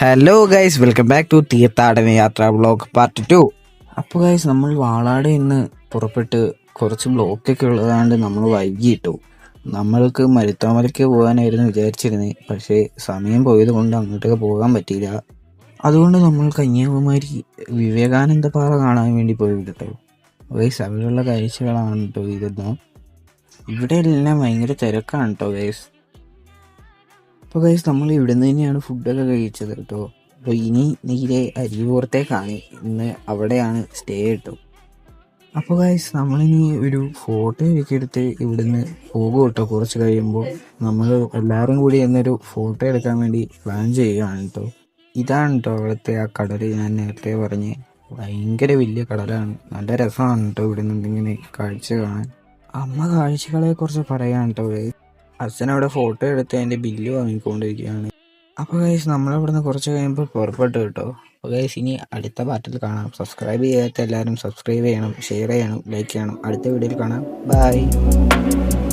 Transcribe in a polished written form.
Hello guys, welcome back to തീർത്ഥാടന യാത്ര vlog part 2. അപ്പോൾ ഗൈസ്, നമ്മൾ വാളാട് ഇന്ന് പുറപ്പെട്ട് കുറച്ച് ബ്ലോക്കൊക്കെ ഉള്ളതാണ്ട് നമ്മൾ വൈകിട്ടു. നമ്മൾക്ക് മരുത്തോമലയ്ക്ക് പോകാനായിരുന്നു വിചാരിച്ചിരുന്നത്, പക്ഷേ സമയം പോയത് കൊണ്ട് അങ്ങോട്ടേക്ക് പോകാൻ പറ്റിയില്ല. അതുകൊണ്ട് നമ്മൾ കന്യാകുമാരി വിവേകാനന്ദ പാറ കാണാൻ വേണ്ടി പോയി കേട്ടോ. ഗൈസ്, അവിടെയുള്ള കാഴ്ചകളാണ് കേട്ടോ ഇതൊന്നും. ഇവിടെ എല്ലാം ഭയങ്കര തിരക്കാണ് കേട്ടോ ഗൈസ്. അപ്പോൾ ഗൈസ്, നമ്മൾ ഇവിടെ നിന്ന് തന്നെയാണ് ഫുഡൊക്കെ കഴിച്ചത് കേട്ടോ. അപ്പോൾ ഇനി നേരെ അരിയൂർത്തേക്കാണ്, ഇന്ന് അവിടെയാണ് സ്റ്റേ കേട്ടോ. അപ്പോൾ ഗൈസ്, നമ്മളിനി ഒരു ഫോട്ടോയൊക്കെ എടുത്ത് ഇവിടുന്ന് പോകും കേട്ടോ. കുറച്ച് കഴിയുമ്പോൾ നമ്മൾ എല്ലാവരും കൂടി എന്നൊരു ഫോട്ടോ എടുക്കാൻ വേണ്ടി പ്ലാൻ ചെയ്യുകയാണ് കേട്ടോ. ഇതാണ് കേട്ടോ അവിടുത്തെ ആ കടൽ. ഞാൻ നേരത്തെ പറഞ്ഞ് ഭയങ്കര വലിയ കടലാണ്. നല്ല രസമാണ് കേട്ടോ ഇവിടെ നിന്ന് ഇങ്ങനെ കാഴ്ച കാണാൻ. അമ്മ കാഴ്ചകളെ കുറിച്ച് പറയാൻ കേട്ടോ ഗൈസ്. അച്ഛനവിടെ ഫോട്ടോ എടുത്ത് അതിൻ്റെ ബില്ല് വാങ്ങിക്കൊണ്ടിരിക്കുകയാണ്. അപ്പോൾ ഗൈസ്, നമ്മളിവിടുന്ന് കുറച്ച് കഴിയുമ്പോൾ പുറപ്പെട്ടു കേട്ടോ. അപ്പോൾ ഗൈസ്, ഇനി അടുത്ത പാർട്ടിൽ കാണാം. സബ്സ്ക്രൈബ് ചെയ്യാത്ത എല്ലാവരും സബ്സ്ക്രൈബ് ചെയ്യണം, ഷെയർ ചെയ്യണം, ലൈക്ക് ചെയ്യണം. അടുത്ത വീഡിയോയിൽ കാണാം. ബൈ.